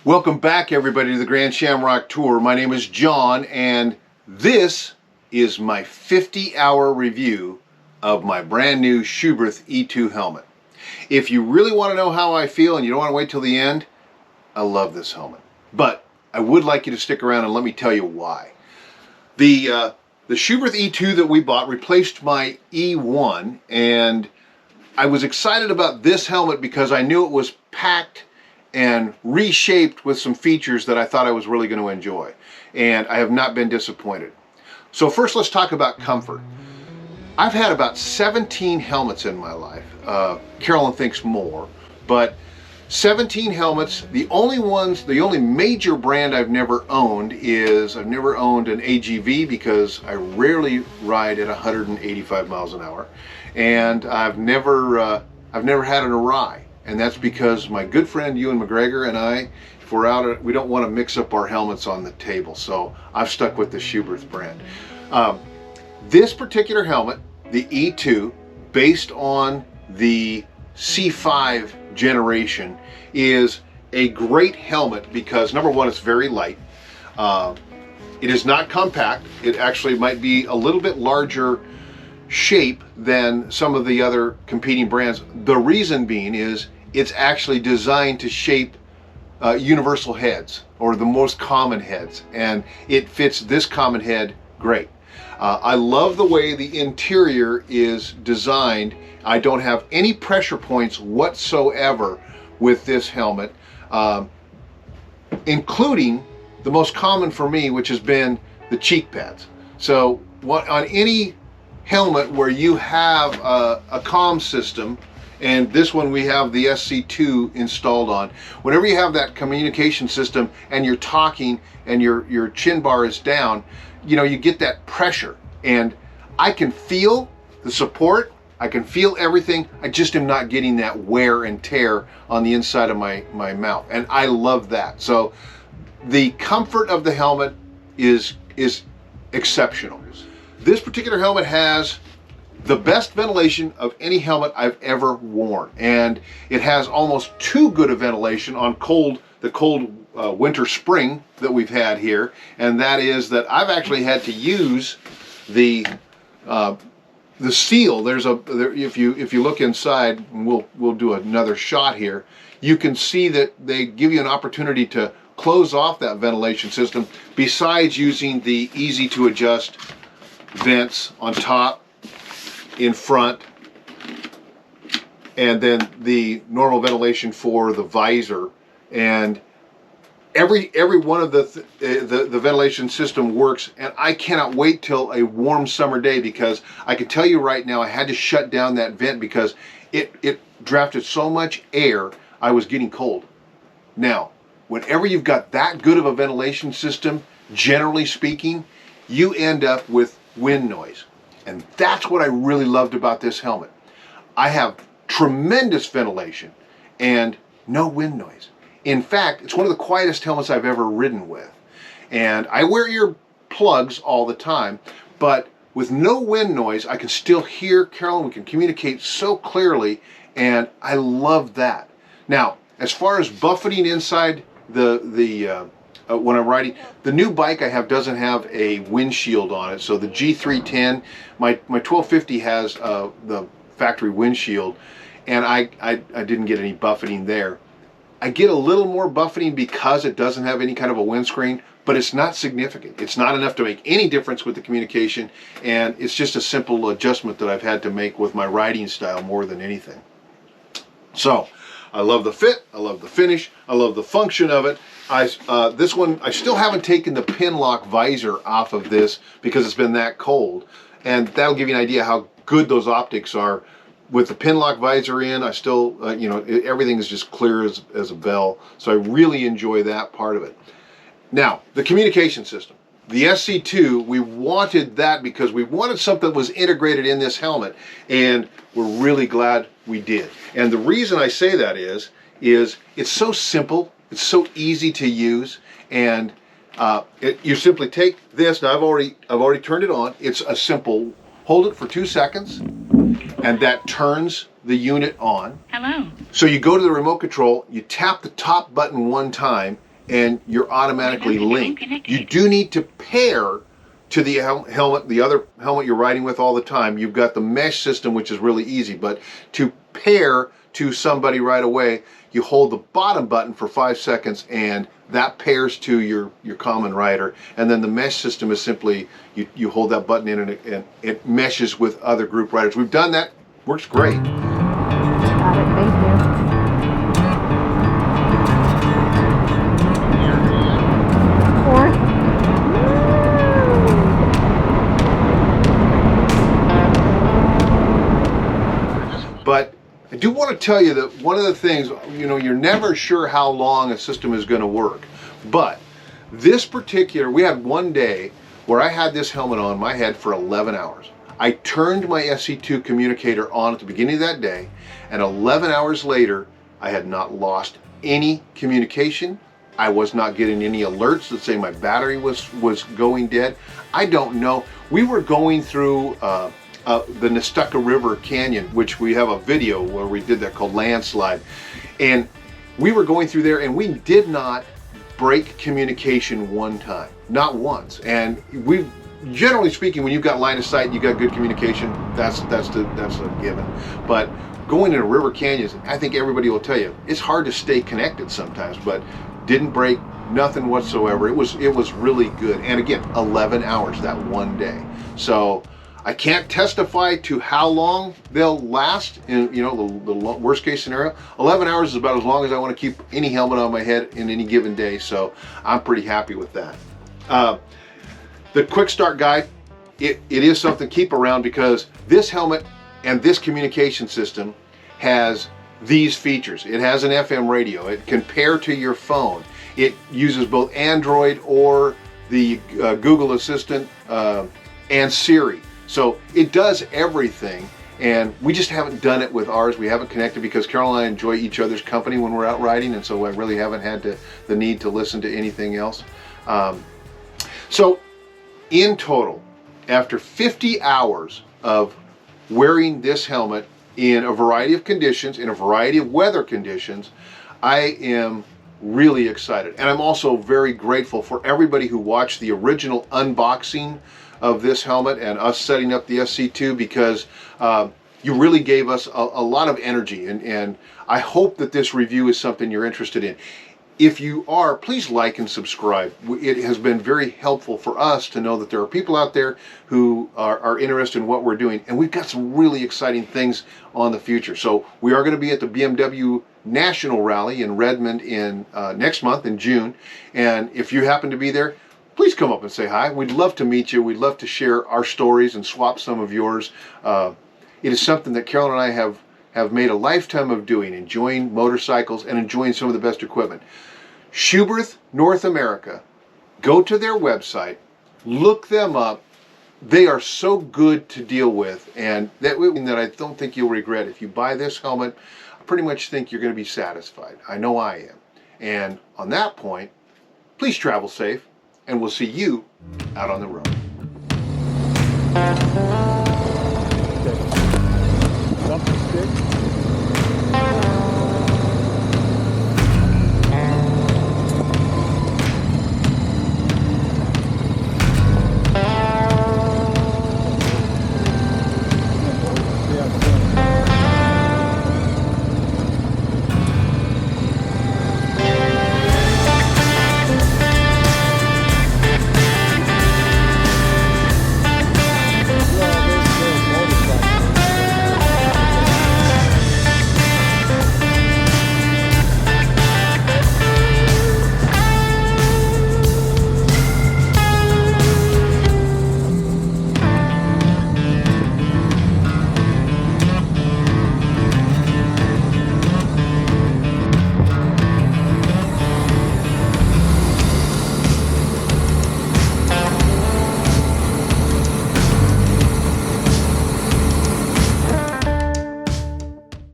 Welcome back, everybody, to the Grand Shamrock Tour. My name is John, and this is my 50-hour review of my brand new Schuberth E2 helmet. If you really want to know how I feel and you don't want to wait till the end, I love this helmet. But I would like you to stick around and let me tell you why. The Schuberth E2 that we bought replaced my E1, and I was excited about this helmet because I knew it was packed and reshaped with some features that I thought I was really going to enjoy, and I have not been disappointed. So first, let's talk about comfort. I've had about 17 helmets in my life. Carolyn thinks more, but 17 helmets. The only major brand I've never owned is I've never owned an AGV because I rarely ride at 185 miles an hour, and I've never had an Rallye. And that's because my good friend Ewan McGregor and I, if we're out, we don't want to mix up our helmets on the table. So I've stuck with the Schuberth brand. This particular helmet, the E2, based on the C5 generation, is a great helmet because, number one, it's very light. It is not compact. It actually might be a little bit larger shape than some of the other competing brands. The reason being is it's actually designed to shape universal heads, or the most common heads, and it fits this common head great. I love the way the interior is designed. I don't have any pressure points whatsoever with this helmet, including the most common for me, which has been the cheek pads. So on any helmet where you have a comm system, and this one we have the SC2 installed on, whenever you have that communication system and you're talking and your chin bar is down, you know, you get that pressure, and I can feel the support, I can feel everything. I just am not getting that wear and tear on the inside of my mouth, and I love that. So the comfort of the helmet is exceptional. This particular helmet has the best ventilation of any helmet I've ever worn, and it has almost too good a ventilation on the cold winter spring that we've had here, and that is that I've actually had to use the seal. If you look inside, and we'll do another shot here, you can see that they give you an opportunity to close off that ventilation system, besides using the easy to adjust vents on top, in front, and then the normal ventilation for the visor. And every one of the ventilation system works, and I cannot wait till a warm summer day, because I can tell you right now I had to shut down that vent because it drafted so much air I was getting cold. Now, whenever you've got that good of a ventilation system, generally speaking, you end up with wind noise. And that's what I really loved about this helmet. I have tremendous ventilation and no wind noise. In fact, it's one of the quietest helmets I've ever ridden with. And I wear ear plugs all the time, but with no wind noise, I can still hear Carolyn. We can communicate so clearly, and I love that. Now, as far as buffeting inside when I'm riding, the new bike I have doesn't have a windshield on it. So the G310, my 1250 has the factory windshield, and I didn't get any buffeting there. I get a little more buffeting because it doesn't have any kind of a windscreen, but it's not significant. It's not enough to make any difference with the communication, and it's just a simple adjustment that I've had to make with my riding style more than anything. So I love the fit, I love the finish, I love the function of it. This one, I still haven't taken the pin lock visor off of this because it's been that cold, and that'll give you an idea how good those optics are. With the pin lock visor in, I still, everything is just clear as a bell, so I really enjoy that part of it. Now, the communication system. The SC2, we wanted that because we wanted something that was integrated in this helmet, and we're really glad we did. And the reason I say that is it's so simple, it's so easy to use, and you simply take this. Now I've already turned it on. It's a simple hold it for 2 seconds, and that turns the unit on. Hello. So you go to the remote control, you tap the top button one time, and you're automatically linked. You do need to pair to the helmet, the other helmet you're riding with all the time. You've got the mesh system, which is really easy, but to pair to somebody right away, you hold the bottom button for 5 seconds and that pairs to your common rider. And then the mesh system is simply, you hold that button in and it meshes with other group riders. We've done that, works great. Got it, thank you. But I do want to tell you that one of the things, you know, you're never sure how long a system is going to work. But this particular, we had one day where I had this helmet on my head for 11 hours. I turned my SC2 communicator on at the beginning of that day, and 11 hours later, I had not lost any communication. I was not getting any alerts that say my battery was going dead. I don't know. We were going through the Nestucca River Canyon, which we have a video where we did that called Landslide. And we were going through there and we did not break communication one time, not once. And we, generally speaking, when you've got line of sight, you got good communication, that's a given. But going into river canyons, I think everybody will tell you, it's hard to stay connected sometimes, but didn't break, nothing whatsoever. It was really good. And again, 11 hours that one day. So I can't testify to how long they'll last in, you know, the worst case scenario. 11 hours is about as long as I want to keep any helmet on my head in any given day, so I'm pretty happy with that. The quick start guide, it is something to keep around because this helmet and this communication system has these features. It has an FM radio. It can pair to your phone. It uses both Android or the Google Assistant and Siri. So it does everything, and we just haven't done it with ours. We haven't connected because Carol and I enjoy each other's company when we're out riding, and so I really haven't had the need to listen to anything else. So in total, after 50 hours of wearing this helmet in a variety of conditions, in a variety of weather conditions, I am really excited. And I'm also very grateful for everybody who watched the original unboxing of this helmet and us setting up the SC2, because you really gave us a lot of energy, and I hope that this review is something you're interested in. If you are, please like and subscribe. It has been very helpful for us to know that there are people out there who are interested in what we're doing, and we've got some really exciting things on the future. So we are going to be at the BMW National Rally in Redmond in next month in June, and if you happen to be there, please come up and say hi. We'd love to meet you. We'd love to share our stories and swap some of yours. It is something that Carolyn and I have made a lifetime of doing, enjoying motorcycles and enjoying some of the best equipment. Schuberth North America, go to their website, look them up. They are so good to deal with, and that I don't think you'll regret. If you buy this helmet, I pretty much think you're going to be satisfied. I know I am. And on that point, please travel safe, and we'll see you out on the road. Jump stick.